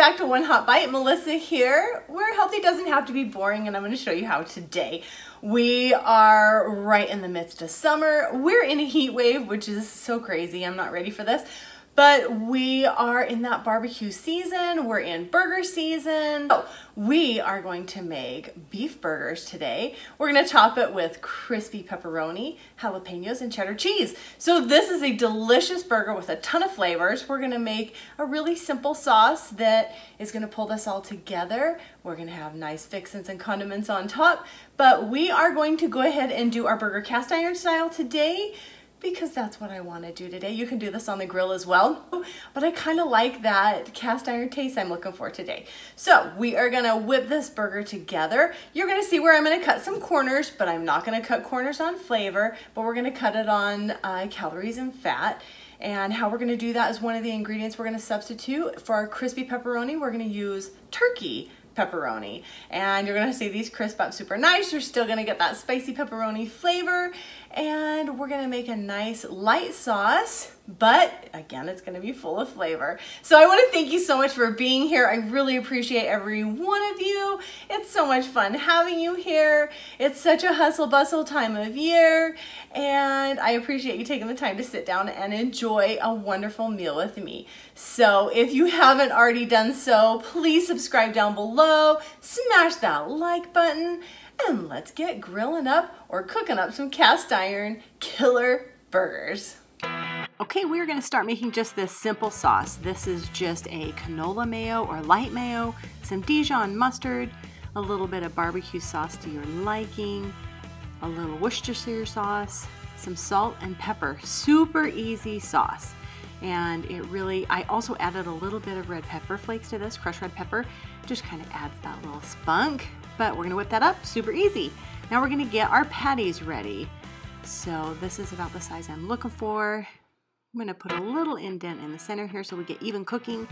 back to One Hot Bite. Melissa here, where healthy doesn't have to be boring, and I'm going to show you how today. We are right in the midst of summer. We're in a heat wave, which is so crazy. I'm not ready for this. But we are in that barbecue season. We're in burger season. So we are going to make beef burgers today. We're going to top it with crispy pepperoni, jalapenos, and cheddar cheese. So this is a delicious burger with a ton of flavors. We're going to make a really simple sauce that is going to pull this all together. We're going to have nice fixins and condiments on top. But we are going to go ahead and do our burger cast iron style today, because that's what I want to do today. You can do this on the grill as well, but I kind of like that cast iron taste I'm looking for today. So we are gonna whip this burger together. You're gonna see where I'm gonna cut some corners, but I'm not gonna cut corners on flavor, but we're gonna cut it on calories and fat. And how we're gonna do that is one of the ingredients we're gonna substitute. For our crispy pepperoni, we're gonna use turkey pepperoni, and you're gonna see these crisp up super nice. You're still gonna get that spicy pepperoni flavor, and we're gonna make a nice light sauce, but again, it's gonna be full of flavor. So I want to thank you so much for being here. I really appreciate every one of you. It's so much fun having you here. It's such a hustle bustle time of year, and I appreciate you taking the time to sit down and enjoy a wonderful meal with me. So if you haven't already done so, please subscribe down below, smash that like button, and let's get grilling up or cooking up some cast iron killer burgers. Okay, we're going to start making just this simple sauce. This is just a canola mayo or light mayo, some Dijon mustard, a little bit of barbecue sauce to your liking, a little Worcestershire sauce, some salt and pepper. Super easy sauce. And it really, I also added a little bit of red pepper flakes to this, crushed red pepper. Just kind of adds that little spunk, but we're gonna whip that up, super easy. Now we're gonna get our patties ready. So this is about the size I'm looking for. I'm gonna put a little indent in the center here so we get even cooking.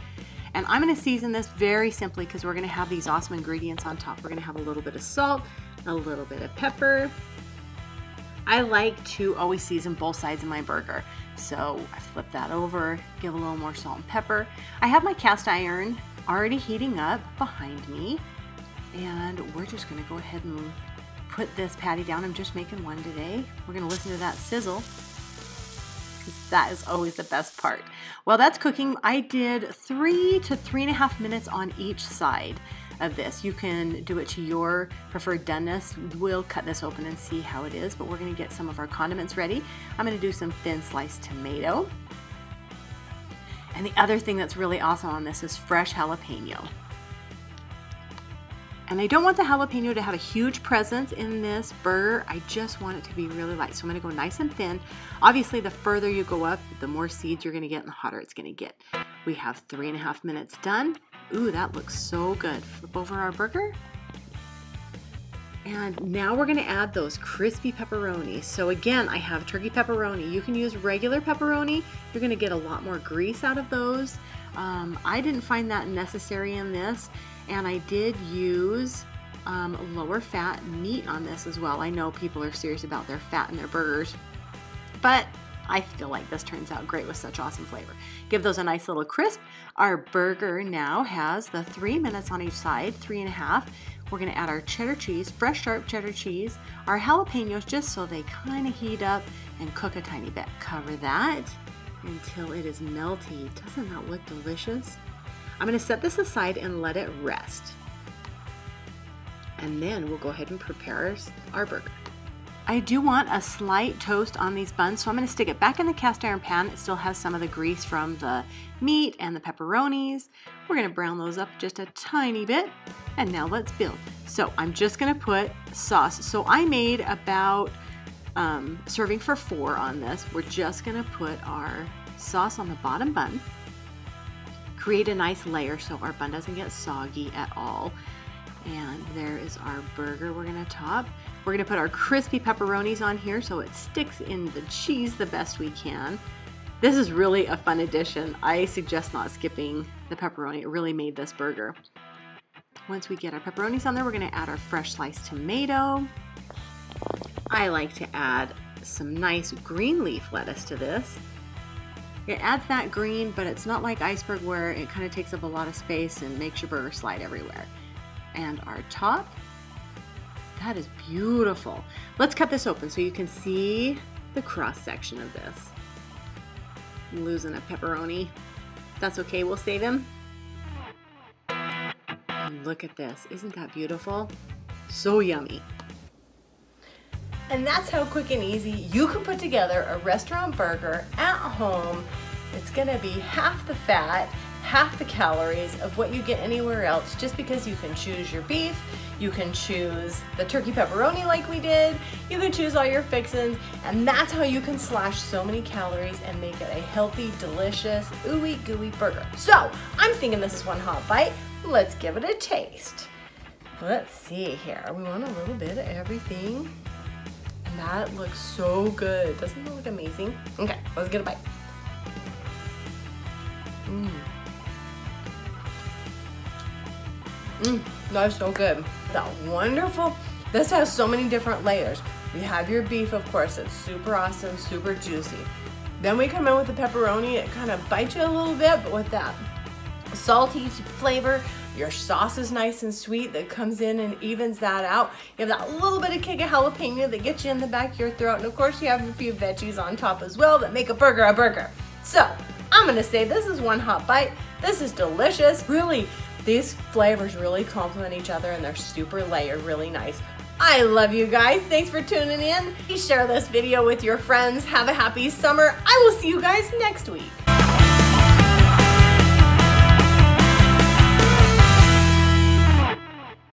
And I'm gonna season this very simply because we're gonna have these awesome ingredients on top. We're gonna have a little bit of salt, a little bit of pepper. I like to always season both sides of my burger. So I flip that over, give a little more salt and pepper. I have my cast iron already heating up behind me, and we're just gonna go ahead and put this patty down. I'm just making one today. We're gonna listen to that sizzle, because that is always the best part. While that's cooking, I did 3 to 3.5 minutes on each side of this. You can do it to your preferred doneness. We'll cut this open and see how it is, but we're gonna get some of our condiments ready. I'm gonna do some thin sliced tomato. And the other thing that's really awesome on this is fresh jalapeno. And I don't want the jalapeno to have a huge presence in this burger. I just want it to be really light. So I'm gonna go nice and thin. Obviously, the further you go up, the more seeds you're gonna get and the hotter it's gonna get. We have 3.5 minutes done. Ooh, that looks so good. Flip over our burger. And now we're gonna add those crispy pepperoni. So again, I have turkey pepperoni. You can use regular pepperoni. You're gonna get a lot more grease out of those. I didn't find that necessary in this, and I did use lower fat meat on this as well. I know people are serious about their fat in their burgers, but I feel like this turns out great with such awesome flavor. Give those a nice little crisp. Our burger now has the 3 minutes on each side, 3.5. We're gonna add our cheddar cheese, fresh sharp cheddar cheese, our jalapenos, just so they kind of heat up and cook a tiny bit. Cover that until it is melty. Doesn't that look delicious? I'm gonna set this aside and let it rest. And then we'll go ahead and prepare our burger. I do want a slight toast on these buns, so I'm going to stick it back in the cast iron pan. It still has some of the grease from the meat and the pepperonis. We're going to brown those up just a tiny bit, and now let's build. So I'm just going to put sauce. So I made about serving for 4 on this. We're just going to put our sauce on the bottom bun, create a nice layer so our bun doesn't get soggy at all. And there is our burger we're gonna top. We're gonna put our crispy pepperonis on here so it sticks in the cheese the best we can. This is really a fun addition. I suggest not skipping the pepperoni. It really made this burger. Once we get our pepperonis on there, we're gonna add our fresh sliced tomato. I like to add some nice green leaf lettuce to this. It adds that green, but it's not like iceberg where it kind of takes up a lot of space and makes your burger slide everywhere. And our top, that is beautiful. Let's cut this open so you can see the cross section of this. I'm losing a pepperoni. That's okay, we'll save him. And look at this, isn't that beautiful? So yummy. And that's how quick and easy you can put together a restaurant burger at home. It's gonna be half the fat, half the calories of what you get anywhere else, just because you can choose your beef, you can choose the turkey pepperoni like we did, you can choose all your fixins, and that's how you can slash so many calories and make it a healthy, delicious, ooey gooey burger. So, I'm thinking this is one hot bite. Let's give it a taste. Let's see here. We want a little bit of everything. And that looks so good. Doesn't that look amazing? Okay, let's get a bite. That's so good. That wonderful. This has so many different layers. We have your beef, of course, it's super awesome, super juicy. Then we come in with the pepperoni. It kind of bites you a little bit, but with that salty flavor, your sauce is nice and sweet that comes in and evens that out. You have that little bit of kick of jalapeno that gets you in the back of your throat. And of course you have a few veggies on top as well that make a burger a burger. So I'm gonna say this is one hot bite. This is delicious. Really, these flavors really complement each other and they're super layered, really nice. I love you guys. Thanks for tuning in. Please share this video with your friends. Have a happy summer. I will see you guys next week.